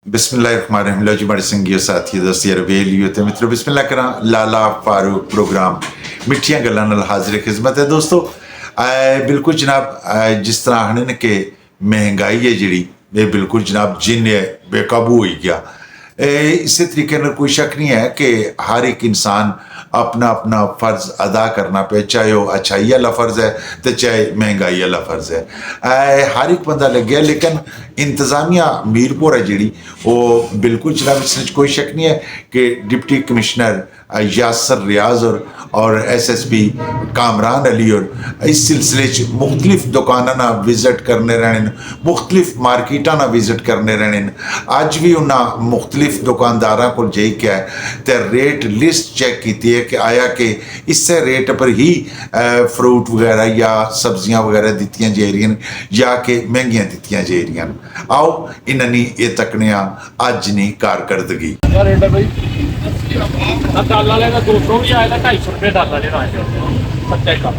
बिस्मिल्लाहिर्रहमानिर्रहीम। लो जी बड़े संगियो साथियों दोस्ती रवेलियो ते मित्रों बिस्मिल्लाह करा लाला फारूक प्रोग्राम मिठियां गल्लां नाल हाजिर खिदमत है दोस्तों। बिल्कुल जनाब जिस तरह आखने कि महंगाई है जी ये बिल्कुल जनाब जिन है बेकाबू हो गया। इसी तरीके न कोई शक नहीं है कि हर एक इंसान अपना अपना फ़र्ज अदा करना पे, चाहे वो अच्छाई वाला फ़र्ज़ है तो चाहे महंगाई वाला फ़र्ज़ है। हर एक बंदा लगे, लेकिन इंतज़ामिया मीरपुर है जी वो बिल्कुल जनाब इसमें कोई शक नहीं है कि डिप्टी कमिश्नर यासर रियाज और SSP कामरान अली और इस सिलसिले मुख्तलिफ दुकाना विजिट करने रहने, मुख्तलिफ मार्केटा विजिट करने रहने। अज भी उन्हें मुख्तलिफ दुकानदार को जाई क्या है तो रेट लिस्ट चेक की है कि आया कि इस रेट पर ही फ्रूट वगैरह या सब्जियां वगैरह दित्तियां जा रही या कि महंगियां दित्तियां जा रही। आओ इन्होंने ये तकने अज नहीं कारकर्दगी डाला लेगा 200 भी आएगा 250 रुपये डाला लेना सच्चा काम।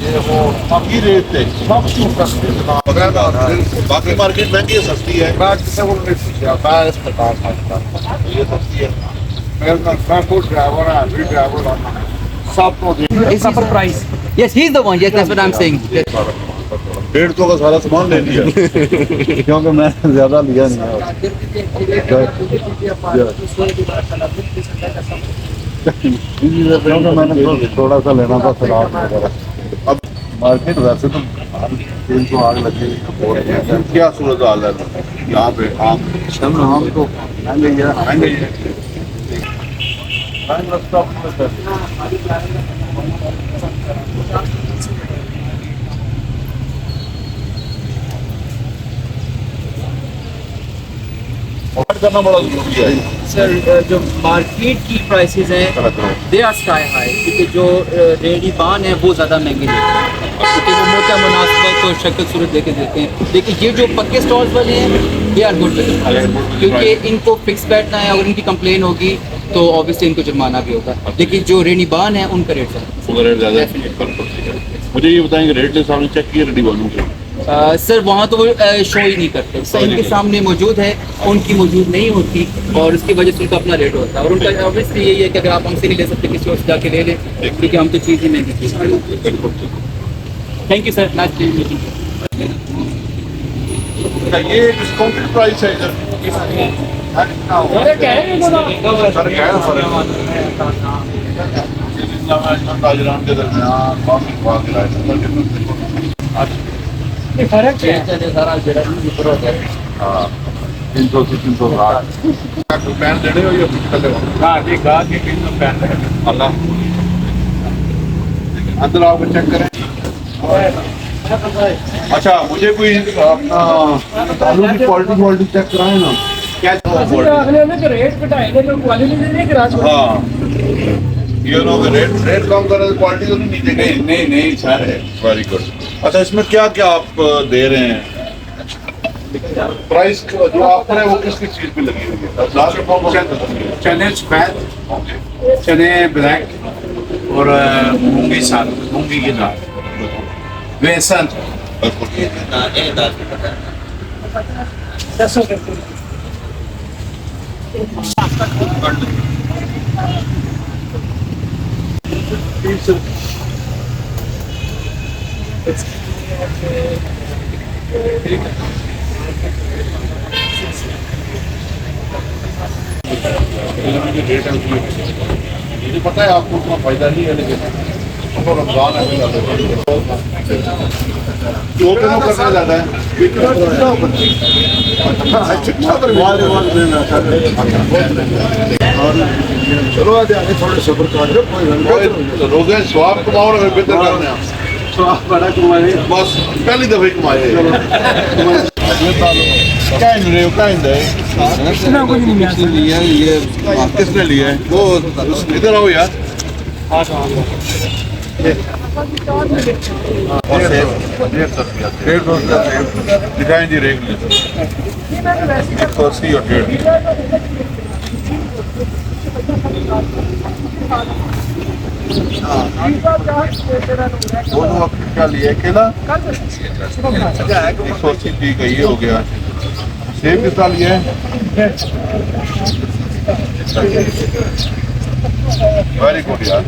ये वो बाकी रेट थे बाकी मार्केट महंगी है सस्ती है ये सस्ती है Is he surprised? Yes, he's the one. Yes, that's what I'm saying. 150 का सारा सामान ले लिया क्योंकि मैं ज्यादा लिया नहीं क्योंकि मैंने थोड़ा सा लेना था सलाद वगैरह। अब मार्केट वैसे तो 300 आग लगी क्या सूरत हाल है यहाँ पे आम तो महंगे करना बड़ा जरूरी है सर जो मार्केट की प्राइसेस हैं दे आर स्काई हाई, क्योंकि जो रेडी पान है वो ज़्यादा महंगे देते हैं क्योंकि वो मोटा मुनासिबत और शक्ल सूरत देके देते हैं। लेकिन ये जो पक्के स्टॉल्स वाले हैं दे आर गुड क्योंकि इनको फिक्स बैठना है। अगर इनकी कंप्लेन होगी तो ऑब्वियसली इनको जुर्माना भी होगा। लेकिन जो रेडी बान है उनका रेट ज़्यादा। मुझे ये बताएंगे रेट लिस्ट आपने चेक किया रेडी बानों के? सर वहाँ तो वो शो ही नहीं करते। सर इनके सामने मौजूद है, उनकी मौजूद नहीं होती और उसकी वजह से उनका अपना रेट होता है। और उनका ऑब्वियसली यही है कि अगर आप हमसे नहीं ले सकते किसी और से जाके ले लें, क्योंकि हम तो चीज़ ही महंगी चीज़। Thank you sir, nice meeting. ये डिस्काउंटेड प्राइस है इधर ताजरान के दरमियान फर्क है हाँ 300 से 360 पैन देने हो अल्लाह अंदर आओ चेक करें। अच्छा मुझे कोई अपना आलू की क्वालिटी चेक कराए ना क्या रेट घटाएंगे तो क्वालिटी नहीं करा। हाँ ये लोग रेट कम कर रहे क्वालिटी तो नहीं नीचे गई नहीं सर वेरी गुड। अच्छा इसमें क्या क्या आप दे रहे हैं प्राइस जो आप है वो किस किस चीज पे लगी हुई है? चने सफेद, चने ब्लैक और मूंगी की दाल, बेसन मुझे पता है आपको उतना फायदा नहीं है लेकिन तो रमजान है दो किलो करना ज्यादा है चलो आगे थोड़े सब्र कर रोजे स्वाब कमाओ ना बेहतर करने स्वाब बड़ा कमाए बस पहली दफे कमाए क्या इन रहे हो क्या इन रहे ये किसने लिया है वो इधर आओ यार दिखाएं जी रेट 180 और 150 दोनों क्या लिए केला 180 ठीक है, ये हो गया। सेब कितना लिया है? वेरी गुड यार।